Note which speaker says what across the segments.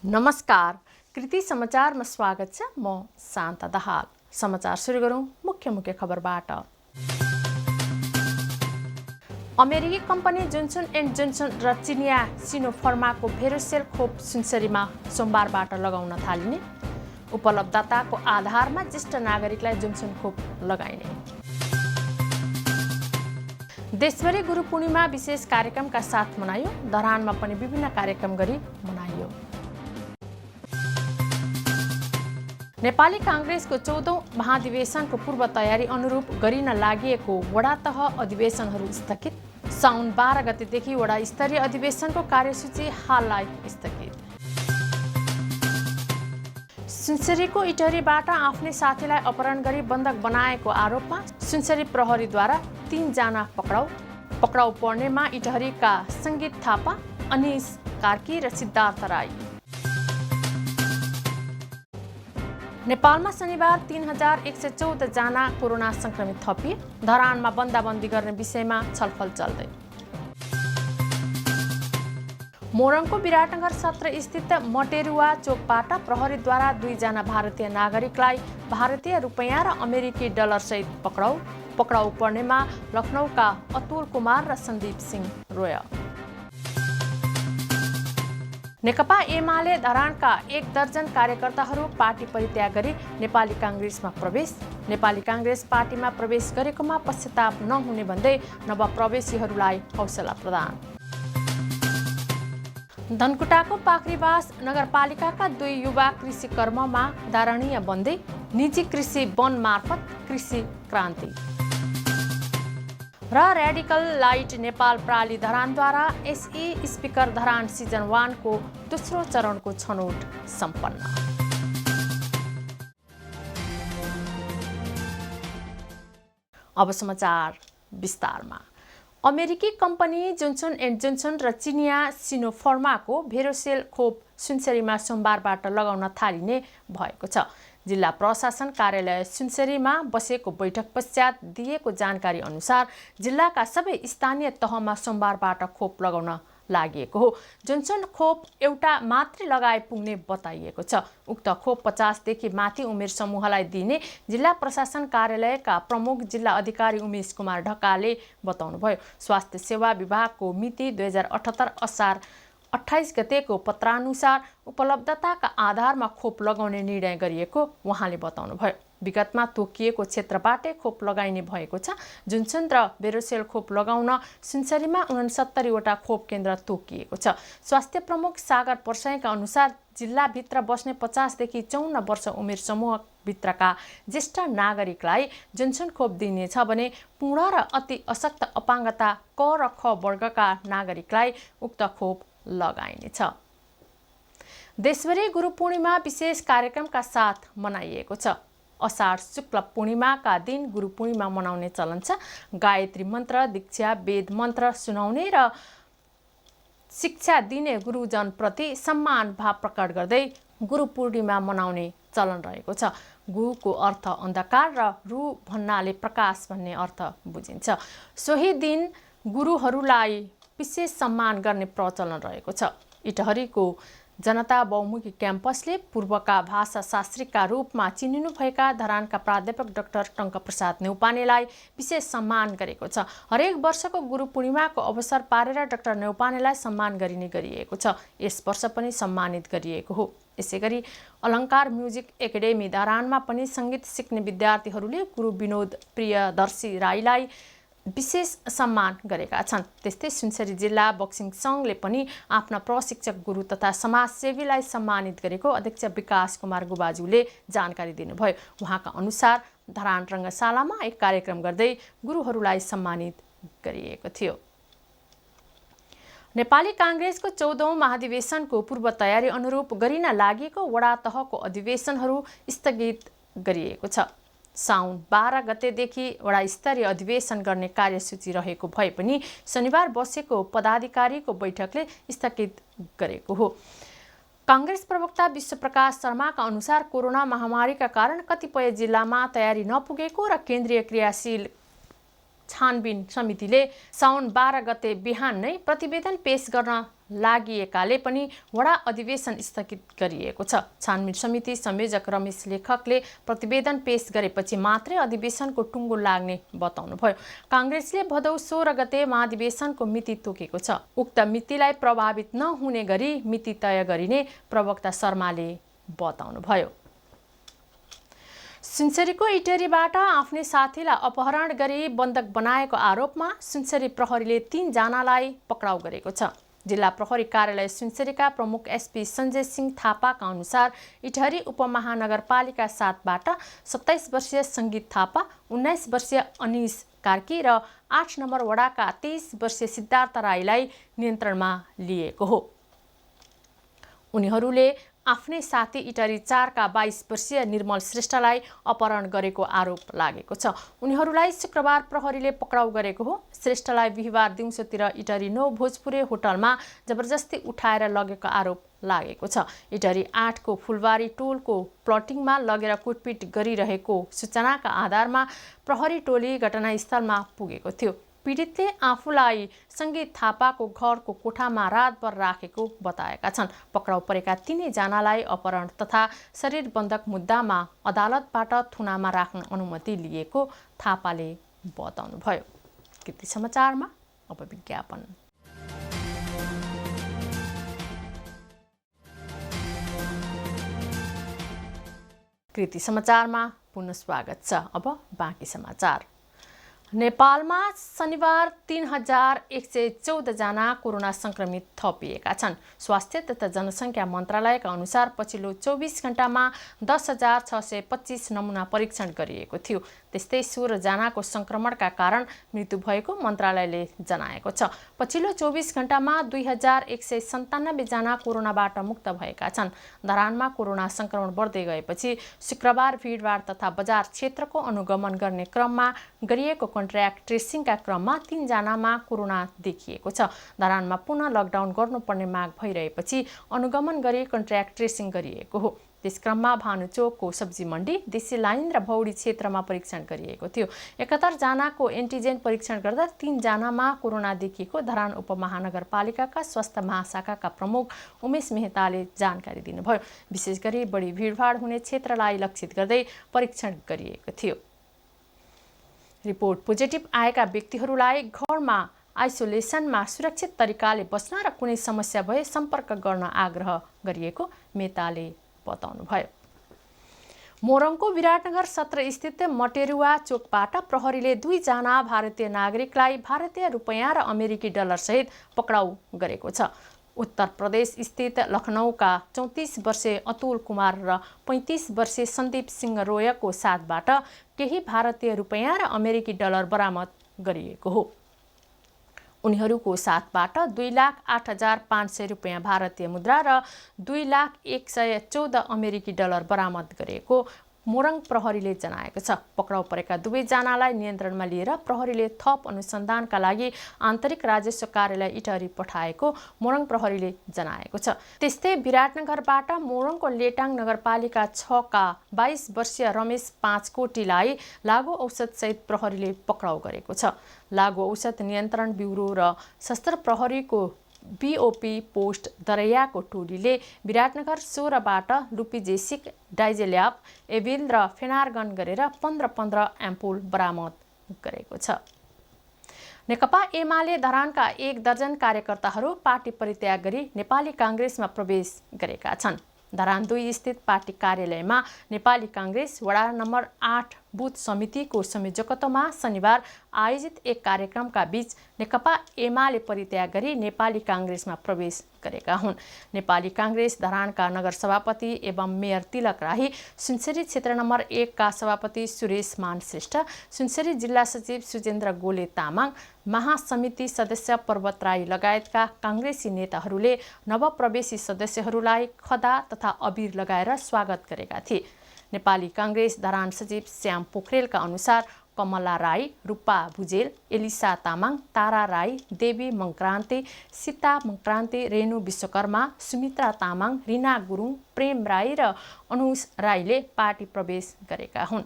Speaker 1: नमस्कार, कृति समाचारमा स्वागत छ। म शान्ता दाहाल। समाचार सुरु गरौँ मुख्य खबरबाट। अमेरिकी कम्पनी जोन्सन एन्ड जोन्सन र चिनिया सिनोफार्माको भेरोसेल खोप सुनसरीमा सोमबारबाट लगाउन थालिने। उपलब्धताको आधारमा ज्येष्ठ नागरिकलाई जोन्सन खोप लगाइने। देशभरि गुरु पूर्णिमा विशेष कार्यक्रमका साथ मनाइयो। धरानमा पनि विभिन्न कार्यक्रम गरी मनाइयो। नेपाली कांग्रेसको 14औं महाधिवेशनको पूर्व तयारी अनुरूप गरिन लागेको वडा तह अधिवेशनहरू स्थगित। साउन 12 गतेदेखि वडा स्तरीय अधिवेशनको कार्यसूची हाललाई स्थगित। सुनसरीको इटहरीबाट आफ्नै साथीलाई अपहरण गरी बन्धक बनाएको आरोपमा सुनसरी प्रहरीद्वारा 3 जना पक्राउ पर्नेमा इटहरीका सङ्गीत थापा, अनिस कार्की र सिद्धार्थ राई। नेपालमा शनिबार 3114 जना कोरोना संक्रमित थपिए। धरानमा बन्दाबन्दी गर्ने विषयमा छलफल चल्दै। मोरङको विराटनगर सत्र स्थित मटेरुवा चोकबाट प्रहरीद्वारा 2 जना भारतीय नागरिकलाई भारतीय रुपैयाँ र अमेरिकी डलर सहित पक्राउ पर्नेमा लखनऊका अतुल कुमार र सन्दीप सिंह रोय। नेकपा एमाले धरानका 1 दर्जन कार्यकर्ताहरू पार्टी परित्याग गरी नेपाली कांग्रेसमा प्रवेश। नेपाली कांग्रेस पार्टीमा प्रवेश गरेकोमा पश्चाताप नहुने भन्दै नवप्रवेशीहरूलाई हौसला प्रदान। धनकुटाको पाखरीबास नगरपालिकाका 2 युवा कृषि कर्ममा धारणीय बन्दै निजी कृषि वन मार्फत कृषि क्रान्ति। र रेडिकल लाइट नेपाल प्राली धरानद्वारा एसई स्पिकर धरान सिजन 1 को दोस्रो चरणको छनौट सम्पन्न। अब समाचार विस्तारमा। अमेरिकी कम्पनी जोन्सन एन्ड जोन्सन र चिनिया सिनोफार्माको भेरोसेल खोप सुनसरीमा सोमबारबाट लगाउन थालिने भएको छ। जिल्ला प्रशासन कार्यालय सुनसरीमा बसेको बैठक पश्चात दिएको जानकारी अनुसार जिल्लाका सबै स्थानीय तहमा सोमबारबाट खोप लगाउन लागेको हो। जोन्सन खोप एउटा मात्रै लगाए पुग्ने बताइएको छ। उक्त खोप 50 देखि माथि उमेर समूहलाई दिने जिल्ला प्रशासन कार्यालयका प्रमुख जिल्ला अधिकारी उमेश कुमार ढकालले बताउनुभयो। स्वास्थ्य सेवा विभागको मिति 2078 असार 28 गतेको पत्रानुसार उपलब्धताका आधारमा खोप लगाउने निर्णय गरिएको उहाँले बताउनुभयो। विगतमा तोकिएको क्षेत्रबाटै खोप लगाइने भएको छ। जोन्सन र भेरोसेल खोप लगाउन सुनसरीमा 69 वटा खोप केन्द्र तोकिएको छ। स्वास्थ्य प्रमुख सागर पर्साईका अनुसार जिल्लाभित्र बस्ने 50 देखि 54 वर्ष उमेर समूहभित्रका ज्येष्ठ नागरिकलाई जोन्सन खोप दिइनेछ भने पूर्ण र अति अशक्त अपाङ्गता क र ख वर्गका नागरिकलाई उक्त खोप लगाइनेछ। देशभरि गुरु पूर्णिमा विशेष कार्यक्रमका साथ मनाइएको छ। असार शुक्ल पूर्णिमाका दिन गुरु पूर्णिमा मनाउने चलन छ। गायत्री मन्त्र, दीक्षा, वेद मन्त्र सुनाउने र शिक्षा दिने गुरुजनप्रति सम्मान भाव प्रकट गर्दै गुरु पूर्णिमा मनाउने चलन रहेको छ। गुरुको अर्थ अन्धकार र रु भन्नाले प्रकाश भन्ने अर्थ बुझिन्छ। सोही दिन गुरुहरूलाई विशेष सम्मान गर्ने प्रचलन रहेको छ। इटहरीको जनता बहुमुखी क्याम्पसले पूर्वका भाषा शास्त्रीका रूपमा चिनिनुभएका धरानका प्राध्यापक डाक्टर टङ्कप्रसाद न्यौपानेलाई विशेष सम्मान गरेको छ। हरेक वर्षको गुरु पूर्णिमाको अवसर पारेर डाक्टर न्यौपानेलाई सम्मान गरिने गरिएको छ। यस वर्ष पनि सम्मानित गरिएको हो। यसैगरी अलङ्कार म्युजिक एकाडेमी धरानमा पनि सङ्गीत सिक्ने विद्यार्थीहरूले गुरु विनोद प्रियदर्शी राईलाई विशेष सम्मान गरेका छन्। त्यस्तै सुनसरी जिल्ला बक्सिङ सङ्घले पनि आफ्ना प्रशिक्षक गुरु तथा समाजसेवीलाई सम्मानित गरेको अध्यक्ष विकास कुमार गुबाजुले जानकारी दिनुभयो। उहाँका अनुसार धरान रङ्गशालामा एक कार्यक्रम गर्दै गुरुहरूलाई सम्मानित गरिएको थियो। नेपाली कांग्रेसको 14औं महाधिवेशनको पूर्व तयारी अनुरूप गरिन लागेको वडा तहको अधिवेशनहरू स्थगित गरिएको छ। साउन 12 गतेदेखि वडा स्तरीय अधिवेशन गर्ने कार्यसूची रहेको भए पनि शनिबार बसेको पदाधिकारीको बैठकले स्थगित गरेको हो। कांग्रेस प्रवक्ता विश्वप्रकाश शर्माका अनुसार कोरोना महामारीका कारण कतिपय जिल्लामा तयारी नपुगेको र केन्द्रीय क्रियाशील छानबिन समितिले साउन 12 गते बिहान नै प्रतिवेदन पेश गर्न लागिएकाले पनि वडा अधिवेशन स्थगित गरिएको छ। छानबिन समिति संयोजक रमेश लेखकले प्रतिवेदन पेश गरेपछि मात्रै अधिवेशनको टुङ्गो लाग्ने बताउनुभयो। काङ्ग्रेसले भदौ 16 गते महाधिवेशनको मिति तोकेको छ। उक्त मितिलाई प्रभावित नहुने गरी मिति तय गरिने प्रवक्ता शर्माले बताउनुभयो। सुनसरीको इटरीबाट आफ्नै साथीलाई अपहरण गरी बन्धक बनाएको आरोपमा सुनसरी प्रहरीले 3 जनालाई पक्राउ गरेको छ। जिल्ला प्रहरी कार्यालय सुनसरीका प्रमुख एसपी सञ्जय सिंह थापाका अनुसार इटहरी उपमहानगरपालिका 7बाट 27 वर्षीय सङ्गीत थापा, 19 वर्षीय अनिस कार्की र 8 नम्बर वडाका 23 वर्षीय सिद्धार्थ राईलाई नियन्त्रणमा लिएको हो। उनीहरूले आफ्नै साथी इटरी 4 का 22 वर्षीय निर्मल श्रेष्ठलाई अपहरण गरेको आरोप लागेको छ। उनीहरूलाई शुक्रबार प्रहरीले पक्राउ गरेको हो। श्रेष्ठलाई बिहिबार दिउँसोतिर इटरी 9 भोजपुरे होटलमा जबरजस्ती उठाएर लगेको आरोप लागेको छ। इटरी 8 को फुलबारी टोलको प्लटिङमा लगेर कुटपिट गरिरहेको सूचनाका आधारमा प्रहरी टोली घटनास्थलमा पुगेको थियो। पीडितले आफूलाई सङ्गीत थापाको घरको कोठामा रातभर राखेको बताएका छन्। पक्राउ परेका 3 जनालाई अपहरण तथा शरीर बन्धक मुद्दामा अदालतबाट थुनामा राख्न अनुमति लिएको थापाले बताउनुभयो। कृति समाचारमा अब विज्ञापन। कृति समाचारमा पुनः स्वागत छ। अब बाँकी समाचार। नेपालमा शनिबार 3114 जना कोरोना संक्रमित थपिएका छन्। स्वास्थ्य तथा जनसङ्ख्या मन्त्रालयका अनुसार पछिल्लो 24 घण्टामा 10,625 नमुना परीक्षण गरिएको थियो। त्यस्तै 16 जनाको संक्रमणका कारण मृत्यु भएको मन्त्रालयले जनाएको छ। पछिल्लो 24 घण्टामा 2197 जना कोरोनाबाट मुक्त भएका छन्। धरानमा कोरोना संक्रमण बढ्दै गएपछि शुक्रबार भिडभाड तथा बजार क्षेत्रको अनुगमन गर्ने क्रममा गरिएको कन्ट्र्याक्ट ट्रेसिङका क्रममा 3 जनामा कोरोना देखिएको छ। धरानमा पुनः लकडाउन गर्नुपर्ने माग भइरहेपछि अनुगमन गरी कन्ट्र्याक्ट ट्रेसिङ गरिएको हो। त्यसक्रममा भानुचोकको सब्जी मण्डी, देशी लाइन र भौडी क्षेत्रमा परीक्षण गरिएको थियो। 71 जनाको एन्टिजेन परीक्षण गर्दा 3 जनामा कोरोना देखिएको धरान उपमहानगरपालिकाका स्वास्थ्य महाशाखाका प्रमुख उमेश मेहताले जानकारी दिनुभयो। विशेष गरी बढी भिडभाड हुने क्षेत्रलाई लक्षित गर्दै परीक्षण गरिएको थियो। रिपोर्ट पोजिटिभ आएका व्यक्तिहरूलाई घरमा आइसोलेसनमा सुरक्षित तरिकाले बस्न र कुनै समस्या भए सम्पर्क गर्न आग्रह गरिएको मेहताले बताउनुभयो। मोरङको विराटनगर सत्र स्थित मटेरुवा चोकबाट प्रहरीले 2 जना भारतीय नागरिकलाई भारतीय रुपैयाँ र अमेरिकी डलर सहित पक्राउ गरेको छ। उत्तर प्रदेश स्थित लखनऊका 34 वर्षीय अतुल कुमार र 35 वर्षीय सन्दीप सिंह रोयको साथबाट केही भारतीय रुपैयाँ र अमेरिकी डलर बरामद गरिएको हो। उनीहरूको साथबाट 2,08,500 रुपैयाँ भारतीय मुद्रा र 2,01,14 अमेरिकी डलर बरामद गरेको मोरङ प्रहरीले जनाएको छ। पक्राउ परेका 2 जनालाई नियन्त्रणमा लिएर प्रहरीले थप अनुसन्धानका लागि आन्तरिक राजस्व कार्यालय इटहरी पठाएको मोरङ प्रहरीले जनाएको छ। त्यस्तै विराटनगरबाट मोरङको लेटाङ नगरपालिका 6 का 22 वर्षीय रमेश पाँचकोटीलाई लागु औषध सहित प्रहरीले पक्राउ गरेको छ। लागु औषध नियन्त्रण ब्युरो र सशस्त्र प्रहरीको बीओपी पोस्ट दरैयाको टोलीले विराटनगर 16बाट लुपिजेसिक, डाइजेल्याब, एभिल र फेनारगन गरेर 15 एम्पुल बरामद गरेको छ। नेकपा एमाले धरानका 1 दर्जन कार्यकर्ताहरू पार्टी परित्याग गरी नेपाली काङ्ग्रेसमा प्रवेश गरेका छन्। धरान 2 स्थित पार्टी कार्यालयमा नेपाली काङ्ग्रेस वडा नम्बर 8 बुथ समितिको संयोजकत्वमा शनिबार आयोजित एक कार्यक्रमका बीच नेकपा एमाले परित्याग गरी नेपाली काङ्ग्रेसमा प्रवेश गरेका हुन्। नेपाली काङ्ग्रेस धरानका नगर सभापति एवं मेयर तिलक राई, सुनसरी क्षेत्र नम्बर 1 का सभापति सुरेश मान श्रेष्ठ, सुनसरी जिल्ला सचिव सुजेन्द्र गोले तामाङ, महासमिति सदस्य पर्वत राई लगायतका काङ्ग्रेसी नेताहरूले नवप्रवेशी सदस्यहरूलाई खदा तथा अबिर लगाएर स्वागत गरेका थिए। नेपाली काङ्ग्रेस धरान सचिव श्याम पोखरेलका अनुसार कमला राई, रूपा भुजेल, एलिसा तामाङ, तारा राई, देवी मङ्क्रान्ति, सीता मङ्क्रान्ति, रेणु विश्वकर्मा, सुमित्रा तामाङ, रिना गुरुङ, प्रेम राई र अनुज राईले पार्टी प्रवेश गरेका हुन्।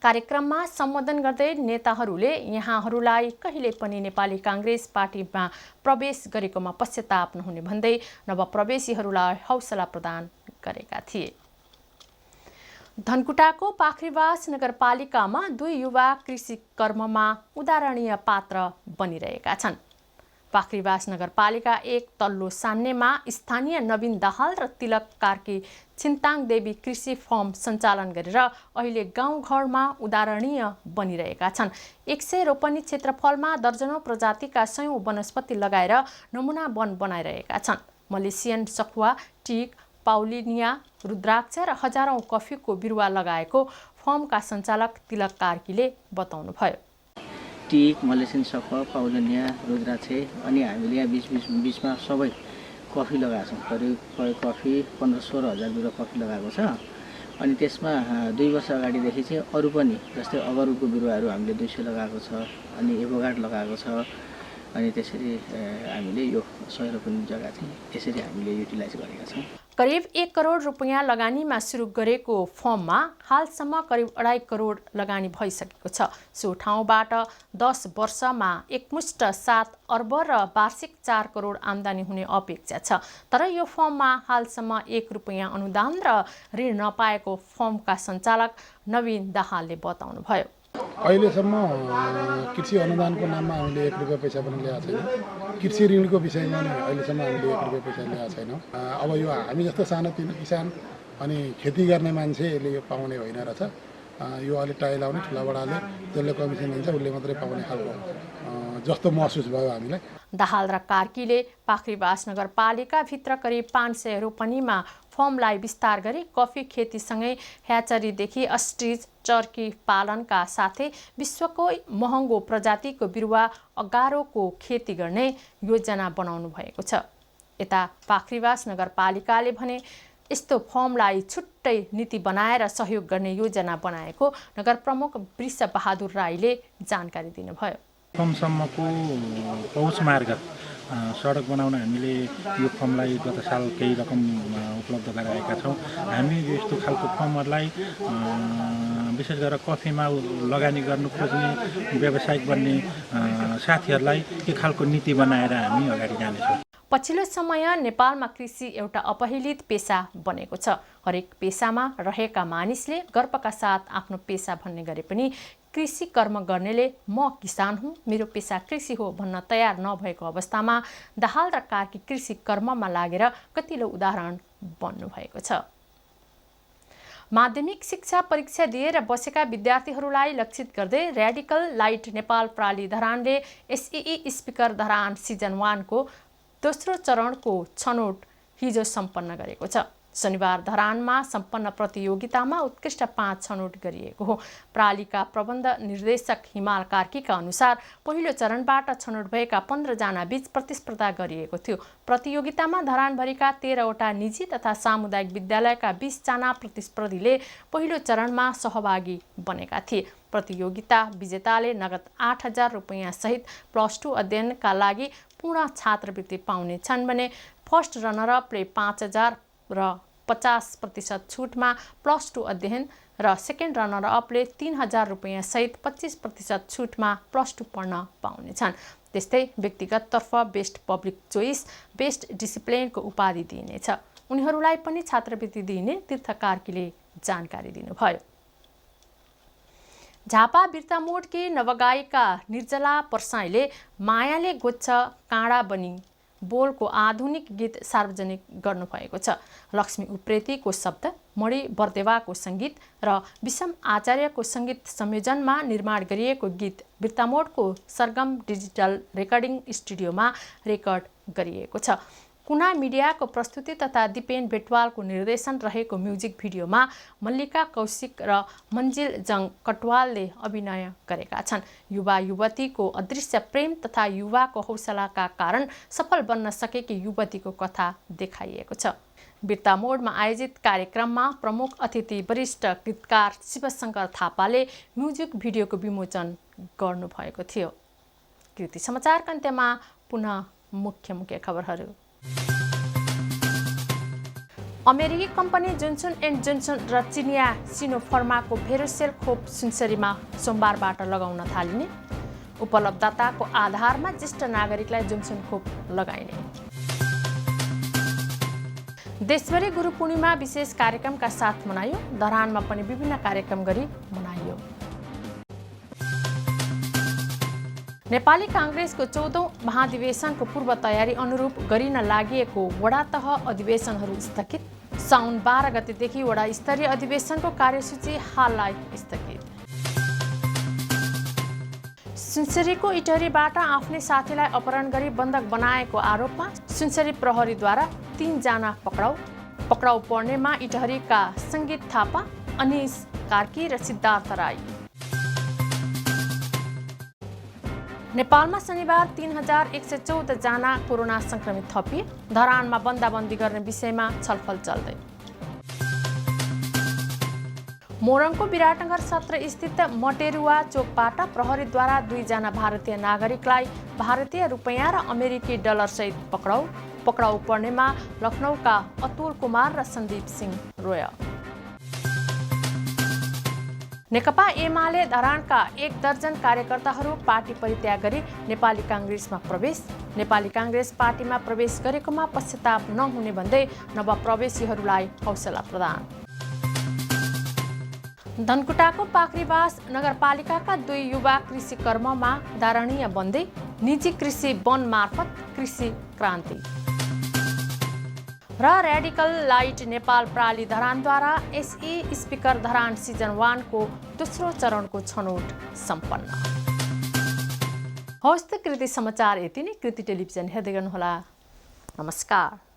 Speaker 1: कार्यक्रममा सम्बोधन गर्दै नेताहरूले यहाँहरूलाई कहिले पनि नेपाली कांग्रेस पार्टीमा प्रवेश गरेकोमा पश्चाताप नहुने भन्दै नवप्रवेशीहरूलाई हौसला प्रदान गरेका थिए। धनकुटाको पाखरीवास नगरपालिकामा 2 युवा कृषि कर्ममा उदाहरणीय पात्र बनिरहेका छन्। पाखरीवास नगरपालिका 1 तल्लो सान्नेमा स्थानीय नवीन दाहाल र तिलक कार्की छिन्ताङ देवी कृषि फर्म सञ्चालन गरेर अहिले गाउँघरमा उदाहरणीय बनिरहेका छन्। 100 रोपनी क्षेत्रफलमा दर्जनौं प्रजातिका 100 वनस्पति लगाएर नमुना वन बनाइरहेका छन्। मलेसियन सखुवा, टिक, पाउलिनिया, रुद्राक्ष र हजारौं कफीको बिरुवा लगाएको फर्मका सञ्चालक तिलक कार्कीले बताउनुभयो।
Speaker 2: टिक, मलेसियन सखुवा, पाउलिनिया, रुद्राक्ष अनि हामीले यहाँ बीचमा सबै कफी लगाएको छौँ। करिब कफी 15-16 हजार बिरुवा कफी लगाएको छ। अनि त्यसमा 2 वर्ष अगाडिदेखि चाहिँ अरू पनि जस्तै अगरुडको बिरुवाहरू हामीले 200 लगाएको छ, अनि एभोगार्ड लगाएको छ। अनि त्यसरी हामीले यो 100 रोपनी जग्गा चाहिँ यसरी हामीले युटिलाइज गरेका छौँ।
Speaker 1: करिब 1 करोड रुपैयाँ लगानीमा सुरु गरेको फर्ममा हालसम्म करिब 2.5 करोड लगानी भइसकेको छ। सो ठाउँबाट 10 वर्षमा एकमुष्ट 7 अर्ब र वार्षिक 4 करोड आम्दानी हुने अपेक्षा छ। तर यो फर्ममा हालसम्म 1 रुपैयाँ अनुदान र ऋण नपाएको फर्मका सञ्चालक नवीन दाहालले बताउनुभयो।
Speaker 3: अहिलेसम्म कृषि अनुदानको नाममा हामीले 1 रुपैयाँ पैसा पनि ल्याएको छैनौँ। कृषि ऋणको विषयमा नै अहिलेसम्म हामीले 1 रुपैयाँ पैसा ल्याएको छैनौँ। अब यो हामी जस्तो सानोतिनो किसान अनि खेती गर्ने मान्छेले यो पाउने होइन रहेछ। यो अलिक टाइ लाउने ठुलाबडाले जसले कमिसन दिन्छ उसले मात्रै पाउने खालको जस्तो महसुस भयो हामीलाई।
Speaker 1: दाहाल र कार्कीले पाखरीवास नगरपालिकाभित्र करिब 500 रोपनीमा फर्मलाई विस्तार गरी कफी खेतीसँगै ह्याचरीदेखि अस्ट्रिच चर्की पालनका साथै विश्वको महँगो प्रजातिको बिरुवा अगारोको खेती गर्ने योजना बनाउनु भएको छ। यता पाखरीवास नगरपालिकाले भने यस्तो फर्मलाई छुट्टै नीति बनाएर सहयोग गर्ने योजना बनाएको नगर प्रमुख वृषबहादुर राईले जानकारी दिनुभयो।
Speaker 4: फर्मसम्मको पहुँच मार्ग सडक बनाउन हामीले यो फर्मलाई गत साल केही रकम उपलब्ध गराएका छौँ। हामी यस्तो खालको फर्महरूलाई विशेष गरेर कफीमा लगानी गर्नु खोज्ने व्यावसायिक बन्ने साथीहरूलाई यो खालको नीति बनाएर हामी अगाडि जानेछौँ।
Speaker 1: पछिल्लो समय नेपालमा कृषि एउटा अपहेलित पेसा बनेको छ। हरेक पेसामा रहेका मानिसले गर्वका साथ आफ्नो पेसा भन्ने गरे पनि कृषि कर्म गर्नेले म किसान हुँ, मेरो पेसा कृषि हो भन्न तयार नभएको अवस्थामा दाहाल र कार्की कृषि कर्ममा लागेर कतिलो उदाहरण बन्नु भएको छ। माध्यमिक शिक्षा परीक्षा दिएर बसेका विद्यार्थीहरूलाई लक्षित गर्दै रेडिकल लाइट नेपाल प्राली धरानले एसईई स्पिकर धरान सिजन 1 को दोस्रो चरणको छनौट हिजो सम्पन्न गरेको छ। शनिबार धरानमा सम्पन्न प्रतियोगितामा उत्कृष्ट 5 छनौट गरिएको हो। प्रालीका प्रबन्ध निर्देशक हिमाल कार्कीका अनुसार पहिलो चरणबाट छनौट भएका 15 जना बीच प्रतिस्पर्धा गरिएको थियो। प्रतियोगितामा धरानभरिका 13 वटा निजी तथा सामुदायिक विद्यालयका 20 जना प्रतिस्पर्धीले पहिलो चरणमा सहभागी बनेका थिए। प्रतियोगिता विजेताले नगद 8,000 रुपैयाँ सहित +2 अध्ययनका लागि पूर्ण छात्रवृत्ति पाउने छन् भने फर्स्ट रनरअपले 5,000 र 50% छुटमा +2 अध्ययन र सेकेन्ड रनरअपले 3,000 रुपैयाँ सहित 25% छुटमा +2 पढ्न पाउनेछन्। त्यस्तै व्यक्तिगततर्फ बेस्ट पब्लिक चोइस, बेस्ट डिसिप्लिनको उपाधि दिइनेछ। उनीहरूलाई पनि छात्रवृत्ति दिइने तीर्थ कार्कीले जानकारी दिनुभयो। झापा बिर्तामोडकी नवगायिका निर्जला परसाईले मायाले गोच्छ काँडा बनी बोलको आधुनिक गीत सार्वजनिक गर्नुभएको छ। लक्ष्मी उप्रेतीको शब्द, मणि बर्देवाको सङ्गीत र विषम आचार्यको सङ्गीत संयोजनमा निर्माण गरिएको गीत बिर्तामोडको सरगम डिजिटल रेकर्डिङ स्टुडियोमा रेकर्ड गरिएको छ। कुना मिडियाको प्रस्तुति तथा दिपेन बेटवालको निर्देशन रहेको म्युजिक भिडियोमा मल्लिका कौशिक र मन्जिल जङ कटवालले अभिनय गरेका छन्। युवा युवतीको अदृश्य प्रेम तथा युवाको हौसलाका कारण सफल बन्न सकेकी युवतीको कथा देखाइएको छ। बिर्तामोडमा आयोजित कार्यक्रममा प्रमुख अतिथि वरिष्ठ गीतकार शिवशङ्कर थापाले म्युजिक भिडियोको विमोचन गर्नुभएको थियो। कृति समाचारका अन्त्यमा पुनः मुख्य खबरहरू। अमेरिकी कम्पनी जोन्सन एन्ड जोन्सन र चिनिया सिनोफर्माको भेरोसेल खोप सुनसरीमा सोमबारबाट लगाउन थालिने, उपलब्धताको आधारमा ज्येष्ठ नागरिकलाई जोन्सन खोप लगाइने। देशभरि गुरु पूर्णिमा विशेष कार्यक्रमका साथ मनाइयो। धरानमा पनि विभिन्न कार्यक्रम गरी मनाइयो। नेपाली काङ्ग्रेसको 14औं महाधिवेशनको पूर्व तयारी अनुरूप गरिन लागिएको वडा तह अधिवेशनहरू स्थगित। साउन 12 गतेदेखि वडा स्तरीय अधिवेशनको कार्यसूची हाललाई स्थगित। सुनसरीको इटहरीबाट आफ्नै साथीलाई अपहरण गरी बन्धक बनाएको आरोपमा सुनसरी प्रहरीद्वारा 3 जना पक्राउ पर्नेमा इटहरीका सङ्गीत थापा, अनिस कार्की र सिद्धार्थ राई। नेपालमा शनिबार 3114 जना कोरोना संक्रमित थपिए। धरानमा बन्दाबन्दी गर्ने विषयमा छलफल चल्दै। मोरङको विराटनगर सत्र स्थित मटेरुवा चोकबाट प्रहरीद्वारा 2 जना भारतीय नागरिकलाई भारतीय रुपैयाँ र अमेरिकी डलर सहित पक्राउ पर्नेमा लखनऊका अतुल कुमार र सन्दीप सिंह रोय। नेकपा एमाले धरानका 1 दर्जन कार्यकर्ताहरू पार्टी परित्याग गरी नेपाली काङ्ग्रेसमा प्रवेश। नेपाली काङ्ग्रेस पार्टीमा प्रवेश गरेकोमा पश्चाताप नहुने भन्दै नवप्रवेशीहरूलाई हौसला प्रदान। धनकुटाको पाखरीबास नगरपालिकाका 2 युवा कृषि कर्ममा उदाहरणीय बन्दै निजी कृषि वन मार्फत कृषि क्रान्ति। र रेडिकल लाइट नेपाल प्राली धरानद्वारा एसई स्पिकर धरान सिजन 1 को दोस्रो चरणको छनौट सम्पन्न। हवस् त कृति समाचार यति नै। कृति टेलिभिजन हेर्दै गर्नुहोला। नमस्कार।